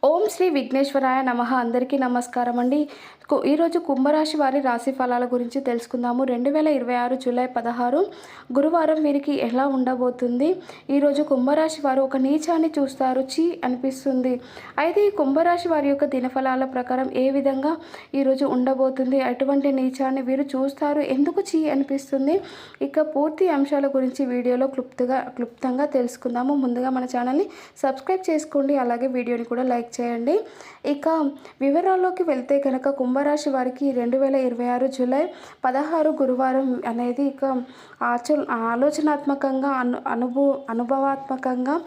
ఓం శ్రీ విఘ్నేశ్వరాయ నమః. అందరికీ నమస్కారం అండి. ఈరోజు కుంభరాశి వారి రాశి ఫలాల గురించి తెలుసుకుందాము. 2026 జూలై 16 గురువారం వీరికి ఎలా ఉండబోతుంది? ఈరోజు కుంభరాశి వారు ఒక నీచాన్ని చూస్తారు, చీ అనిపిస్తుంది. అయితే ఈ కుంభరాశి వారి యొక్క దినఫలాల ప్రకారం ఏ విధంగా ఈరోజు ఉండబోతుంది, అటువంటి నీచాన్ని వీరు చూస్తారు, ఎందుకు చీ అనిపిస్తుంది, ఇక పూర్తి అంశాల గురించి వీడియోలో క్లుప్తంగా తెలుసుకుందాము. ముందుగా మన ఛానల్ని సబ్స్క్రైబ్ చేసుకోండి, అలాగే వీడియోని కూడా లైక్ చేయండి. ఇక వివరాల్లోకి వెళ్తే కనుక కుంభరాశి వారికి 2026 జూలై 16 గురువారం అనేది ఇక ఆలోచనాత్మకంగా అనుభవాత్మకంగా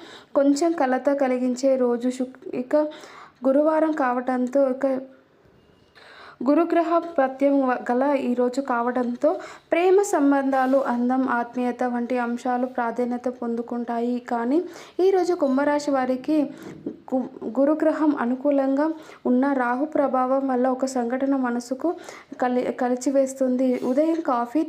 కొంచెం కలత కలిగించే రోజు. ఇక గురువారం కావడంతో ఇక గురుగ్రహ పత్యం గల ఈరోజు కావడంతో ప్రేమ సంబంధాలు, అందం, ఆత్మీయత వంటి అంశాలు ప్రాధాన్యత పొందుకుంటాయి. కానీ ఈరోజు కుంభరాశి వారికి గురుగ్రహం అనుకూలంగా ఉన్న రాహు ప్రభావం వల్ల ఒక సంఘటన మనసుకు కలిచివేస్తుంది. ఉదయం కాఫీ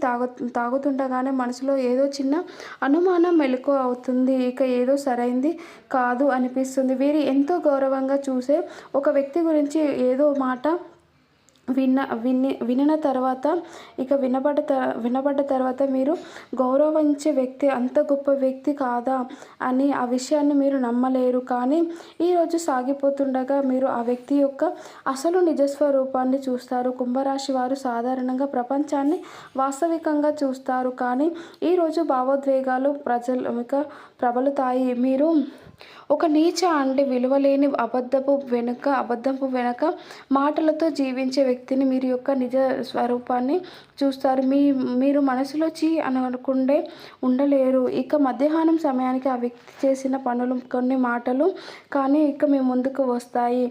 తాగుతుండగానే మనసులో ఏదో చిన్న అనుమానం మెలకువ అవుతుంది. ఇక ఏదో సరైంది కాదు అనిపిస్తుంది. వీరు ఎంతో గౌరవంగా చూసే ఒక వ్యక్తి గురించి ఏదో మాట వినిన తర్వాత ఇక వినబడ్డ తర్వాత మీరు గౌరవించే వ్యక్తి అంత గొప్ప వ్యక్తి కాదా అని ఆ విషయాన్ని మీరు నమ్మలేరు. కానీ ఈరోజు సాగిపోతుండగా మీరు ఆ వ్యక్తి యొక్క అసలు నిజస్వరూపాన్ని చూస్తారు. కుంభరాశి వారు సాధారణంగా ప్రపంచాన్ని వాస్తవికంగా చూస్తారు, కానీ ఈరోజు భావోద్వేగాలు ప్రబలుతాయి. మీరు ఒక నీచ అంటే విలువలేని అబద్ధపు వెనుక మాటలతో జీవించే వ్యక్తిని మీరు యొక్క నిజ స్వరూపాన్ని చూస్తారు. మీరు మనసులో చీ అనుకుంటే ఉండలేరు. ఇక మధ్యాహ్నం సమయానికి ఆ వ్యక్తి చేసిన పనులు, కొన్ని మాటలు కానీ ఇక మీ ముందుకు వస్తాయి.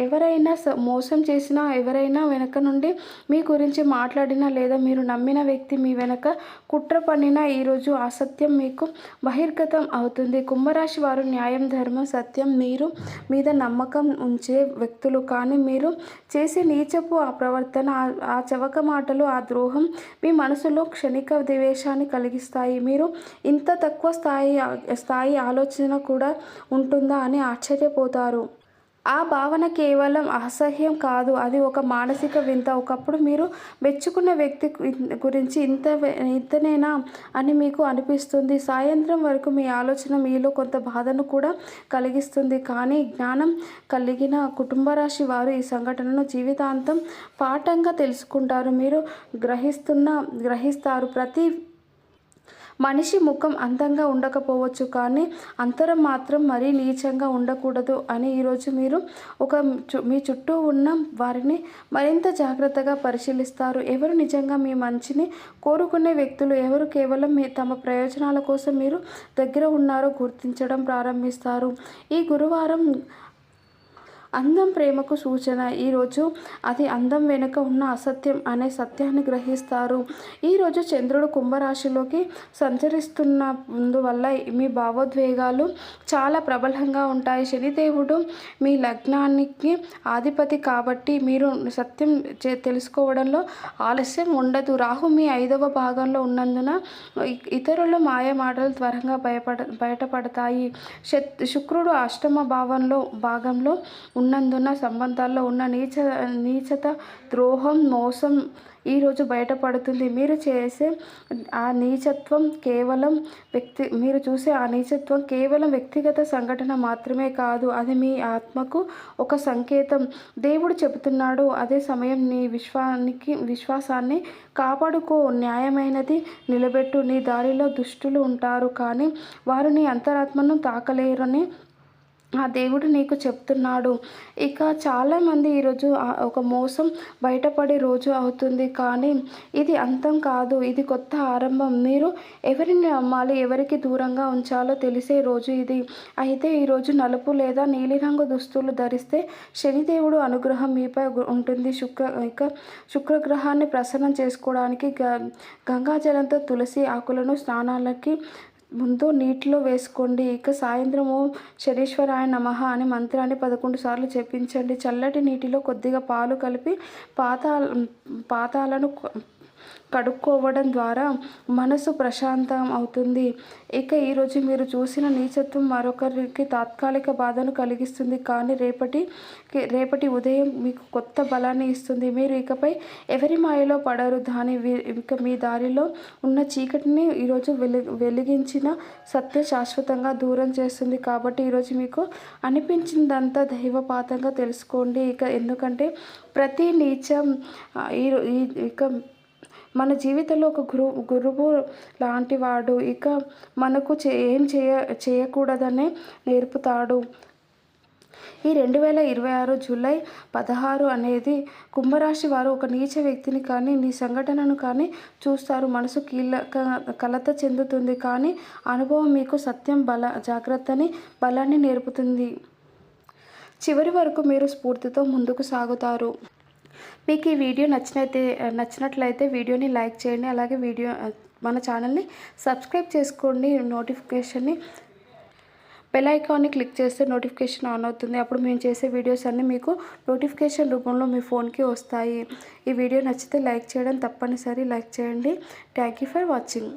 ఎవరైనా మోసం చేసినా, ఎవరైనా వెనక నుండి మీ గురించి మాట్లాడినా, లేదా మీరు నమ్మిన వ్యక్తి మీ వెనక కుట్ర పన్నినా ఈరోజు అసత్యం మీకు బహిర్గతం అవుతుంది. కుంభరాశి వారు న్యాయం, ధర్మం, సత్యం మీరు మీద నమ్మకం ఉంచే వ్యక్తులు. కానీ మీరు చేసే నీచపు ఆ ప్రవర్తన, ఆ చవక మాటలు, ఆ ద్రోహం మీ మనసులో క్షణిక ద్వేషాన్ని కలిగిస్తాయి. మీరు ఇంత తక్కువ స్థాయి ఆలోచన కూడా ఉంటుందా అని ఆశ్చర్యపోతారు. ఆ భావన కేవలం అసహ్యం కాదు, అది ఒక మానసిక వింత. ఒకప్పుడు మీరు మెచ్చుకున్న వ్యక్తి గురించి ఇంతనేనా అని మీకు అనిపిస్తుంది. సాయంత్రం వరకు మీ ఆలోచన మీలో కొంత బాధను కూడా కలిగిస్తుంది. కానీ జ్ఞానం కలిగిన కుటుంబరాశి వారు ఈ సంఘటనను జీవితాంతం పాఠంగా తెలుసుకుంటారు. మీరు గ్రహిస్తారు ప్రతి మనిషి ముఖం అందంగా ఉండకపోవచ్చు, కానీ అంతరం మాత్రం మరీ నీచంగా ఉండకూడదు అని ఈరోజు మీరు మీ చుట్టూ ఉన్న వారిని మరింత జాగ్రత్తగా పరిశీలిస్తారు. ఎవరు నిజంగా మీ మంచిని కోరుకునే వ్యక్తులు, ఎవరు కేవలం తమ ప్రయోజనాల కోసం మీరు దగ్గర ఉన్నారో గుర్తించడం ప్రారంభిస్తారు. ఈ గురువారం అందం ప్రేమకు సూచన. ఈరోజు అది అందం వెనుక ఉన్న అసత్యం అనే సత్యాన్ని గ్రహిస్తారు. ఈరోజు చంద్రుడు కుంభరాశిలోకి సంచరిస్తున్నందువల్ల మీ భావోద్వేగాలు చాలా ప్రబలంగా ఉంటాయి. శనిదేవుడు మీ లగ్నానికి అధిపతి కాబట్టి మీరు సత్యం తెలుసుకోవడంలో ఆలస్యం ఉండదు. రాహు మీ 5వ భాగంలో ఉన్నందున ఇతరుల మాయ మాటలు త్వరగా బయటపడతాయి. శుక్రుడు 8వ భాగంలో ఉన్నందున సంబంధాల్లో ఉన్న నీచత, ద్రోహం, మోసం ఈరోజు బయటపడుతుంది. మీరు చూసే ఆ నీచత్వం కేవలం వ్యక్తిగత సంఘటన మాత్రమే కాదు, అది మీ ఆత్మకు ఒక సంకేతం. దేవుడు చెబుతున్నాడు, అదే సమయం నీ విశ్వాసాన్ని కాపాడుకో, న్యాయమైనది నిలబెట్టు. నీ దారిలో దుష్టులు ఉంటారు, కానీ వారు నీ అంతరాత్మను తాకలేరని ఆ దేవుడు నీకు చెప్తున్నాడు. ఇక చాలామంది ఈరోజు ఒక మోసం బయటపడే రోజు అవుతుంది, కానీ ఇది అంతం కాదు, ఇది కొత్త ఆరంభం. మీరు ఎవరిని నమ్మాలి, ఎవరికి దూరంగా ఉంచాలో తెలిసే రోజు ఇది. అయితే ఈరోజు నలుపు లేదా నీలిరంగు దుస్తులు ధరిస్తే శనిదేవుడు అనుగ్రహం మీపై ఉంటుంది. శుక్రగ్రహాన్ని ప్రసన్నం చేసుకోవడానికి గంగాజలంతో తులసి ఆకులను స్నానాలకి ముందు నీటిలో వేసుకోండి. ఇక సాయంత్రం ఓం శనీశ్వరాయ నమః అని మంత్రాన్ని 11 సార్లు జపించండి. చల్లటి నీటిలో కొద్దిగా పాలు కలిపి పాతాలను కడుక్కోవడం ద్వారా మనసు ప్రశాంతం అవుతుంది. ఇక ఈరోజు మీరు చూసిన నీచత్వం మరొకరికి తాత్కాలిక బాధను కలిగిస్తుంది, కానీ రేపటి ఉదయం మీకు కొత్త బలాన్ని ఇస్తుంది. మీరు ఇకపై ఎవరి మాయలో పడరు. ఇక మీ దారిలో ఉన్న చీకటిని ఈరోజు వెలిగించిన సత్యం శాశ్వతంగా దూరం చేస్తుంది. కాబట్టి ఈరోజు మీకు అనిపించిందంతా దైవపాతంగా తెలుసుకోండి. ఎందుకంటే ప్రతి నీచం ఇక మన జీవితంలో ఒక గురువు లాంటివాడు. ఇక మనకు ఏం చేయకూడదనే నేర్పుతాడు. ఈ 2026 జూలై 16 అనేది కుంభరాశి వారు ఒక నీచ వ్యక్తిని కానీ నీ సంఘటనను కానీ చూస్తారు. మనసు కలత చెందుతుంది, కానీ అనుభవం మీకు సత్యం జాగ్రత్తని బలాన్ని నేర్పుతుంది. చివరి వరకు మీరు స్ఫూర్తితో ముందుకు సాగుతారు. మీకు ఈ వీడియో నచ్చినట్లయితే వీడియోని లైక్ చేయండి. అలాగే మన ఛానల్ని సబ్స్క్రైబ్ చేసుకోండి. బెల్ ఐకాన్ని క్లిక్ చేస్తే నోటిఫికేషన్ ఆన్ అవుతుంది. అప్పుడు మేము చేసే వీడియోస్ అన్నీ మీకు నోటిఫికేషన్ రూపంలో మీ ఫోన్కి వస్తాయి. ఈ వీడియో నచ్చితే లైక్ చేయడం తప్పనిసరి లైక్ చేయండి. Thank you for watching.